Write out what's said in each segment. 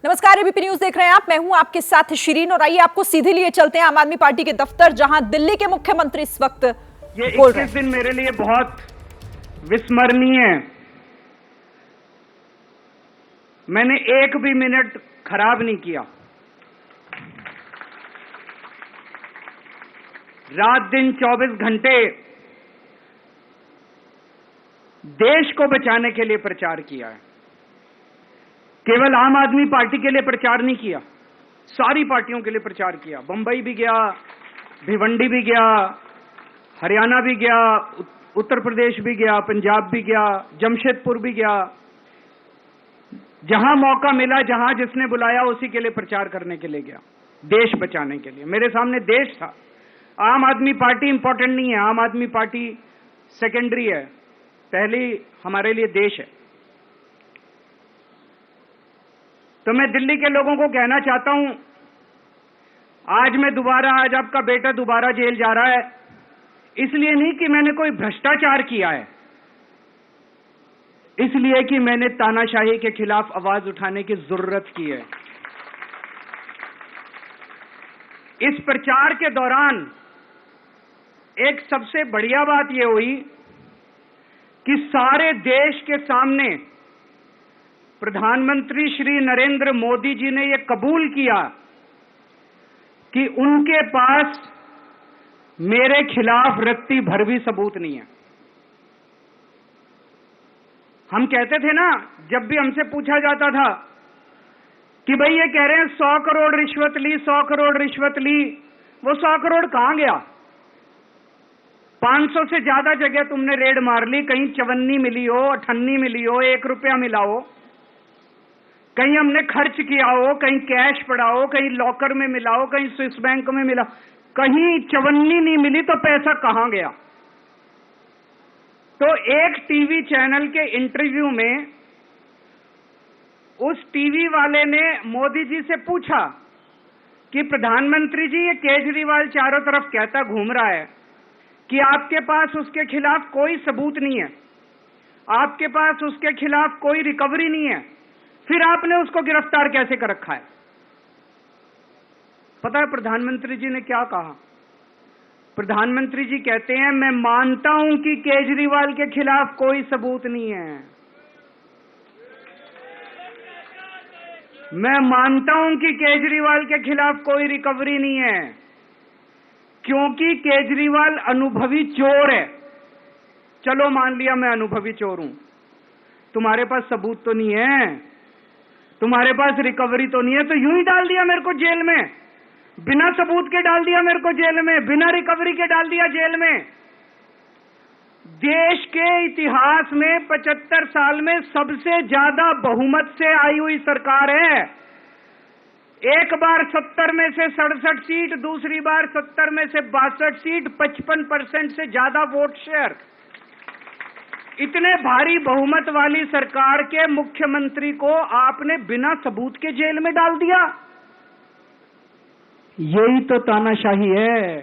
नमस्कार, ABP news देख रहे हैं आप। मैं हूं आपके साथ शिरीन और आइए आपको सीधे लिए चलते हैं आम आदमी पार्टी के दफ्तर, जहां दिल्ली के मुख्यमंत्री इस वक्त ये बोल रहे 21 दिन मेरे लिए बहुत विस्मरणीय है। मैंने एक भी मिनट खराब नहीं किया। रात दिन 24 घंटे देश को बचाने के लिए प्रचार किया है। केवल आम आदमी पार्टी के लिए प्रचार नहीं किया, सारी पार्टियों के लिए प्रचार किया। बंबई भी गया, भिवंडी भी गया, हरियाणा भी गया, उत्तर प्रदेश भी गया, पंजाब भी गया, जमशेदपुर भी गया। जहां मौका मिला, जहां जिसने बुलाया उसी के लिए प्रचार करने के लिए गया, देश बचाने के लिए। मेरे सामने देश था। आम आदमी पार्टी इंपॉर्टेंट नहीं है, आम आदमी पार्टी सेकेंडरी है, पहली हमारे लिए देश है। तो मैं दिल्ली के लोगों को कहना चाहता हूं, आज आपका बेटा दोबारा जेल जा रहा है, इसलिए नहीं कि मैंने कोई भ्रष्टाचार किया है, इसलिए कि मैंने तानाशाही के खिलाफ आवाज उठाने की जरूरत की है। इस प्रचार के दौरान एक सबसे बढ़िया बात यह हुई कि सारे देश के सामने प्रधानमंत्री श्री नरेंद्र मोदी जी ने यह कबूल किया कि उनके पास मेरे खिलाफ रत्ती भर भी सबूत नहीं है। हम कहते थे ना, जब भी हमसे पूछा जाता था कि भाई ये कह रहे हैं 100 करोड़ रिश्वत ली, 100 करोड़ रिश्वत ली, वो 100 करोड़ कहां गया? 500 से ज्यादा जगह तुमने रेड मार ली, कहीं चवन्नी मिली हो, अठन्नी मिली हो, 1 रुपया मिला हो, कहीं हमने खर्च किया हो, कहीं कैश पड़ा हो, कहीं लॉकर में मिला हो, कहीं स्विस बैंक में मिला, कहीं चवन्नी नहीं मिली, तो पैसा कहां गया? तो एक टीवी चैनल के इंटरव्यू में उस टीवी वाले ने मोदी जी से पूछा कि प्रधानमंत्री जी, ये केजरीवाल चारों तरफ कहता घूम रहा है कि आपके पास उसके खिलाफ कोई सबूत नहीं है, आपके पास उसके खिलाफ कोई रिकवरी नहीं है, फिर आपने उसको गिरफ्तार कैसे कर रखा है? पता है प्रधानमंत्री जी ने क्या कहा? प्रधानमंत्री जी कहते हैं, मैं मानता हूं कि केजरीवाल के खिलाफ कोई सबूत नहीं है, मैं मानता हूं कि केजरीवाल के खिलाफ कोई रिकवरी नहीं है, क्योंकि केजरीवाल अनुभवी चोर है। चलो मान लिया मैं अनुभवी चोर हूं, तुम्हारे पास सबूत तो नहीं है, तुम्हारे पास रिकवरी तो नहीं है, तो यूं ही डाल दिया मेरे को जेल में, बिना सबूत के डाल दिया मेरे को जेल में, बिना रिकवरी के डाल दिया जेल में। देश के इतिहास में 75 साल में सबसे ज्यादा बहुमत से आई हुई सरकार है। एक बार 70 में से 67 सीट, दूसरी बार 70 में से 62 सीट, 55% से ज्यादा वोट शेयर। इतने भारी बहुमत वाली सरकार के मुख्यमंत्री को आपने बिना सबूत के जेल में डाल दिया। यही तो तानाशाही है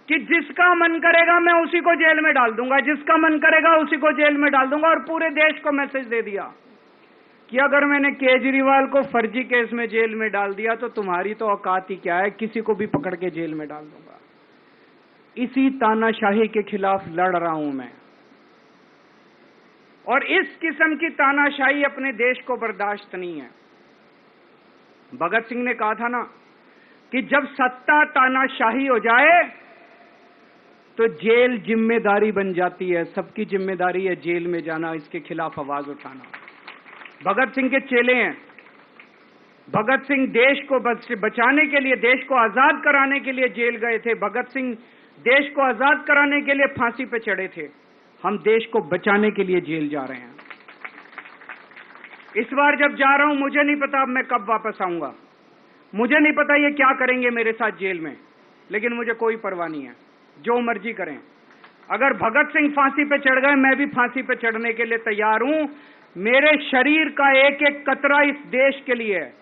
कि जिसका मन करेगा मैं उसी को जेल में डाल दूंगा, जिसका मन करेगा उसी को जेल में डाल दूंगा। और पूरे देश को मैसेज दे दिया कि अगर मैंने केजरीवाल को फर्जी केस में जेल में डाल दिया तो तुम्हारी तो औकात ही क्या है, किसी को भी पकड़ के जेल में डाल दूंगा। इसी तानाशाही के खिलाफ लड़ रहा हूं मैं, और इस किस्म की तानाशाही अपने देश को बर्दाश्त नहीं है। भगत सिंह ने कहा था ना कि जब सत्ता तानाशाही हो जाए तो जेल जिम्मेदारी बन जाती है, सबकी जिम्मेदारी है जेल में जाना, इसके खिलाफ आवाज उठाना। भगत सिंह के चेले हैं। भगत सिंह देश को बचाने के लिए, देश को आजाद कराने के लिए जेल गए थे। भगत सिंह देश को आजाद कराने के लिए फांसी पे चढ़े थे। हम देश को बचाने के लिए जेल जा रहे हैं। इस बार जब जा रहा हूं, मुझे नहीं पता अब मैं कब वापस आऊंगा, मुझे नहीं पता ये क्या करेंगे मेरे साथ जेल में, लेकिन मुझे कोई परवाह नहीं है, जो मर्जी करें। अगर भगत सिंह फांसी पे चढ़ गए, मैं भी फांसी पे चढ़ने के लिए तैयार हूं। मेरे शरीर का एक एक कतरा इस देश के लिए है,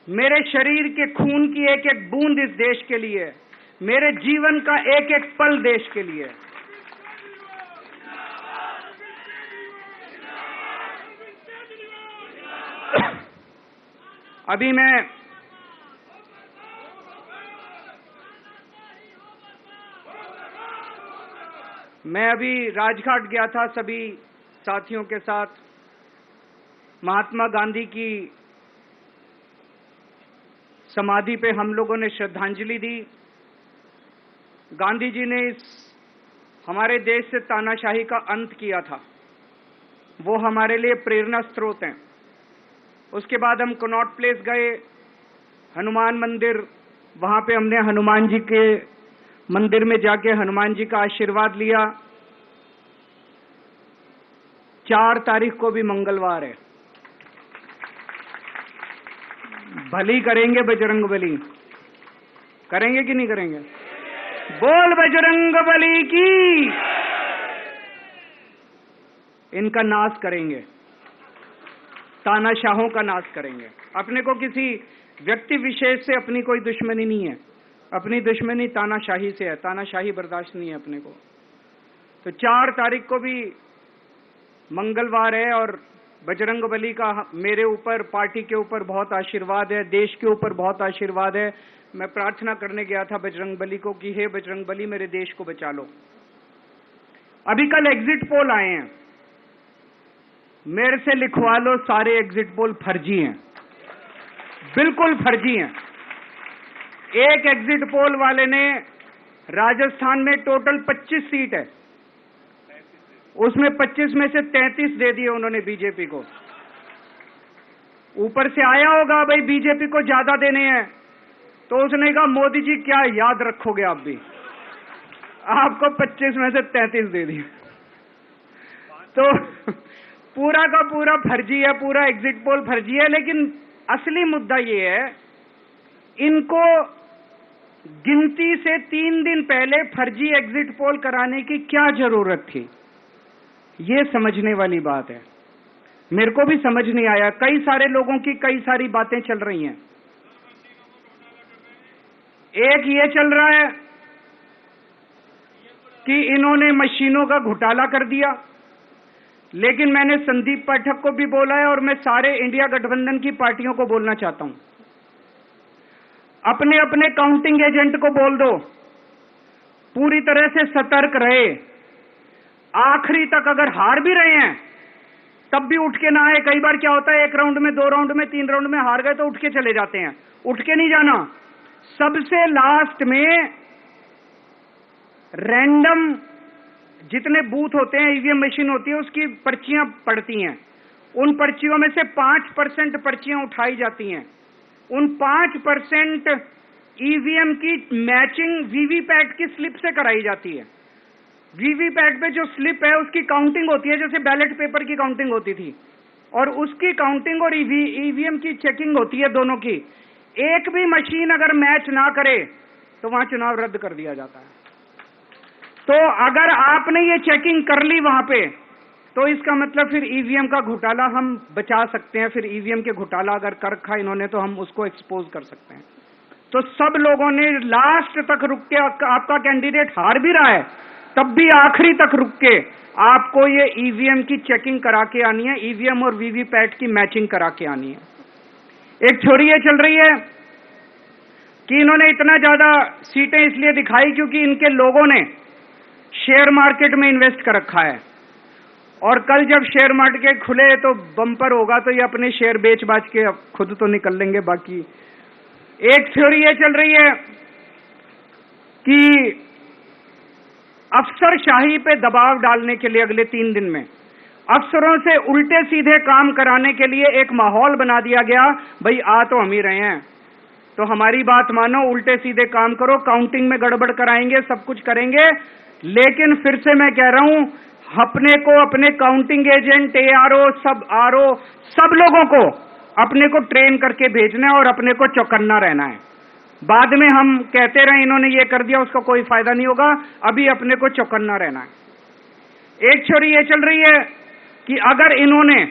मेरे शरीर के खून की एक एक बूंद इस देश के लिए है, मेरे जीवन का एक एक पल देश के लिए है। अभी मैं अभी राजघाट गया था सभी साथियों के साथ। महात्मा गांधी की समाधि पे हम लोगों ने श्रद्धांजलि दी। गांधी जी ने इस हमारे देश से तानाशाही का अंत किया था, वो हमारे लिए प्रेरणा स्रोत हैं। उसके बाद हम कनॉट प्लेस गए, हनुमान मंदिर, वहां पे हमने हनुमान जी के मंदिर में जाके हनुमान जी का आशीर्वाद लिया। 4 तारीख को भी मंगलवार है, भली करेंगे बजरंगबली, करेंगे कि नहीं करेंगे? बोल बजरंगबली की। इनका नाश करेंगे, तानाशाहों का नाश करेंगे। अपने को किसी व्यक्ति विशेष से अपनी कोई दुश्मनी नहीं है, अपनी दुश्मनी तानाशाही से है। तानाशाही बर्दाश्त नहीं है अपने को। तो 4 तारीख को भी मंगलवार है और बजरंगबली का मेरे ऊपर, पार्टी के ऊपर बहुत आशीर्वाद है, देश के ऊपर बहुत आशीर्वाद है। मैं प्रार्थना करने गया था बजरंगबली को कि हे बजरंगबली, मेरे देश को बचा लो। अभी कल एग्जिट पोल आए हैं, मेरे से लिखवा लो, सारे एग्जिट पोल फर्जी हैं, बिल्कुल फर्जी हैं। एक एग्जिट पोल वाले ने राजस्थान में टोटल 25 सीट है, उसमें 25 में से 33 दे दिए उन्होंने बीजेपी को। ऊपर से आया होगा भाई बीजेपी को ज्यादा देने हैं, तो उसने कहा मोदी जी क्या याद रखोगे आप भी, आपको 25 में से 33 दे दिए। तो पूरा का पूरा फर्जी है, पूरा एग्जिट पोल फर्जी है। लेकिन असली मुद्दा ये है, इनको गिनती से 3 दिन पहले फर्जी एग्जिट पोल कराने की क्या जरूरत थी, ये समझने वाली बात है। मेरे को भी समझ नहीं आया। कई सारे लोगों की कई सारी बातें चल रही हैं। एक ये चल रहा है कि इन्होंने मशीनों का घोटाला कर दिया, लेकिन मैंने संदीप पाठक को भी बोला है और मैं सारे इंडिया गठबंधन की पार्टियों को बोलना चाहता हूं, अपने अपने काउंटिंग एजेंट को बोल दो, पूरी तरह से सतर्क रहे। आखिरी तक अगर हार भी रहे हैं तब भी उठ के ना आए। कई बार क्या होता है, 1 राउंड में, 2 राउंड में, 3 राउंड में हार गए तो उठ के चले जाते हैं। उठ के नहीं जाना। सबसे लास्ट में रैंडम जितने बूथ होते हैं, ईवीएम मशीन होती है, उसकी पर्चियां पड़ती हैं। उन पर्चियों में से 5% पर्चियां उठाई जाती हैं। उन 5% ईवीएम की मैचिंग वीवीपैट की स्लिप से कराई जाती है। वीवीपैट पे जो स्लिप है उसकी काउंटिंग होती है, जैसे बैलेट पेपर की काउंटिंग होती थी, और उसकी काउंटिंग और ईवीएम की चेकिंग होती है दोनों की। एक भी मशीन अगर मैच ना करे तो वहां चुनाव रद्द कर दिया जाता है। तो अगर आपने ये चेकिंग कर ली वहां पे, तो इसका मतलब फिर ईवीएम का घोटाला हम बचा सकते हैं। फिर ईवीएम के घोटाला अगर कर रखा इन्होंने तो हम उसको एक्सपोज कर सकते हैं। तो सब लोगों ने लास्ट तक रुक के, आपका कैंडिडेट हार भी रहा है तब भी आखिरी तक रुक के आपको ये ईवीएम की चेकिंग करा के आनी है, ईवीएम और वीवीपैट की मैचिंग करा के आनी है। एक थ्योरी ये चल रही है कि इन्होंने इतना ज्यादा सीटें इसलिए दिखाई क्योंकि इनके लोगों ने शेयर मार्केट में इन्वेस्ट कर रखा है, और कल जब शेयर मार्केट खुले तो बम्पर होगा, तो ये अपने शेयर बेच बाच के अब खुद तो निकल लेंगे। बाकी एक थ्योरी ये चल रही है कि अफसरशाही पे दबाव डालने के लिए अगले 3 दिन में अफसरों से उल्टे सीधे काम कराने के लिए एक माहौल बना दिया गया। भाई आ तो हम ही रहे हैं, तो हमारी बात मानो, उल्टे सीधे काम करो, काउंटिंग में गड़बड़ कराएंगे, सब कुछ करेंगे। लेकिन फिर से मैं कह रहा हूं, अपने को, अपने काउंटिंग एजेंट, एआरओ, सब आरओ, सब लोगों को अपने को ट्रेन करके भेजना है और अपने को चौकन्ना रहना है। बाद में हम कहते रहे इन्होंने ये कर दिया, उसका कोई फायदा नहीं होगा। अभी अपने को चौकन्ना रहना है। एक छोरी ये चल रही है कि अगर इन्होंने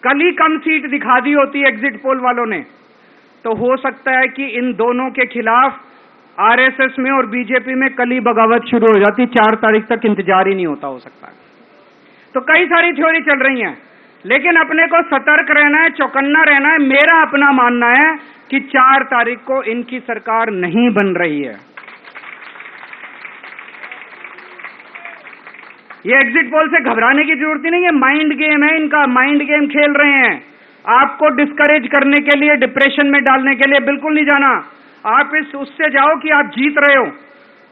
कल ही कम सीट दिखा दी होती एग्जिट पोल वालों ने, तो हो सकता है कि इन दोनों के खिलाफ आरएसएस में और बीजेपी में कल ही बगावत शुरू हो जाती। 4 तारीख तक इंतजार ही नहीं होता, हो सकता है। तो कई सारी थ्योरी चल रही हैं। लेकिन अपने को सतर्क रहना है, चौकन्ना रहना है। मेरा अपना मानना है कि 4 तारीख को इनकी सरकार नहीं बन रही है। ये एग्जिट पोल से घबराने की जरूरत ही नहीं है। माइंड गेम है इनका, माइंड गेम खेल रहे हैं। आपको डिस्करेज करने के लिए, डिप्रेशन में डालने के लिए बिल्कुल नहीं जाना। आप उससे जाओ कि आप जीत रहे हो।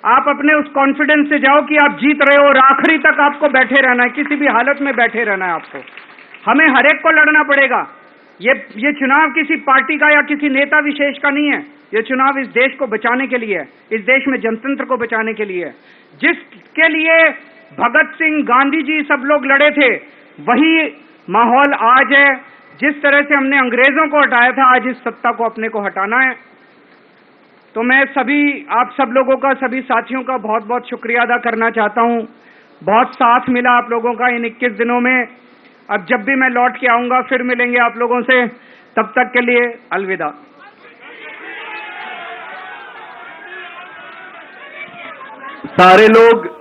आप अपने उस कॉन्फिडेंस से जाओ कि आप जीत रहे हो, और आखिरी तक आपको बैठे रहना है, किसी भी हालत में बैठे रहना है आपको। हमें हर एक को लड़ना पड़ेगा। ये चुनाव किसी पार्टी का या किसी नेता विशेष का नहीं है। ये चुनाव इस देश को बचाने के लिए है, इस देश में जनतंत्र को बचाने के लिए है। जिसके लिए भगत सिंह, गांधी जी सब लोग लड़े थे, वही माहौल आज है। जिस तरह से हमने अंग्रेजों को हटाया था, आज इस सत्ता को अपने को हटाना है। तो मैं आप सब लोगों का, सभी साथियों का बहुत बहुत शुक्रिया अदा करना चाहता हूं। बहुत साथ मिला आप लोगों का इन 21 दिनों में। अब जब भी मैं लौट के आऊंगा फिर मिलेंगे आप लोगों से। तब तक के लिए अलविदा। सारे लोग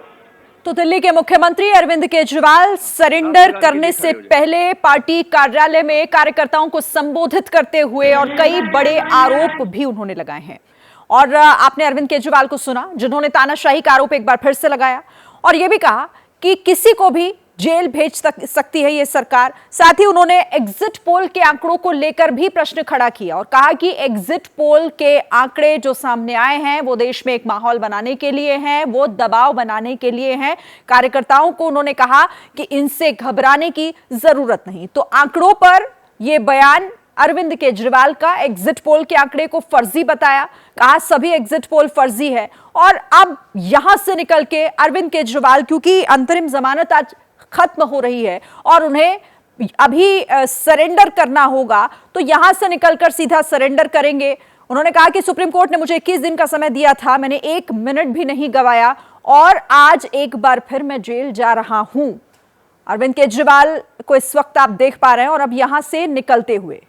तो दिल्ली के मुख्यमंत्री अरविंद केजरीवाल सरेंडर करने से पहले पार्टी कार्यालय में कार्यकर्ताओं को संबोधित करते हुए और कई बड़े आरोप भी उन्होंने लगाए हैं। और आपने अरविंद केजरीवाल को सुना, जिन्होंने तानाशाही का आरोप एक बार फिर से लगाया और यह भी कहा कि किसी को भी जेल भेज सकती है ये सरकार। साथ ही उन्होंने एग्जिट पोल के आंकड़ों को लेकर भी प्रश्न खड़ा किया और कहा कि एग्जिट पोल के आंकड़े जो सामने आए हैं वो देश में एक माहौल बनाने के लिए हैं, वो दबाव बनाने के लिए हैं। कार्यकर्ताओं को उन्होंने कहा कि इनसे घबराने की जरूरत नहीं। तो आंकड़ों पर यह बयान अरविंद केजरीवाल का, एग्जिट पोल के आंकड़े को फर्जी बताया, कहा सभी एग्जिट पोल फर्जी है। और अब यहां से निकल के अरविंद केजरीवाल, क्योंकि अंतरिम जमानत आज खत्म हो रही है और उन्हें अभी सरेंडर करना होगा, तो यहां से निकलकर सीधा सरेंडर करेंगे। उन्होंने कहा कि सुप्रीम कोर्ट ने मुझे 21 दिन का समय दिया था, मैंने 1 मिनट भी नहीं गवाया और आज एक बार फिर मैं जेल जा रहा हूं। अरविंद केजरीवाल को इस वक्त आप देख पा रहे हैं और अब यहां से निकलते हुए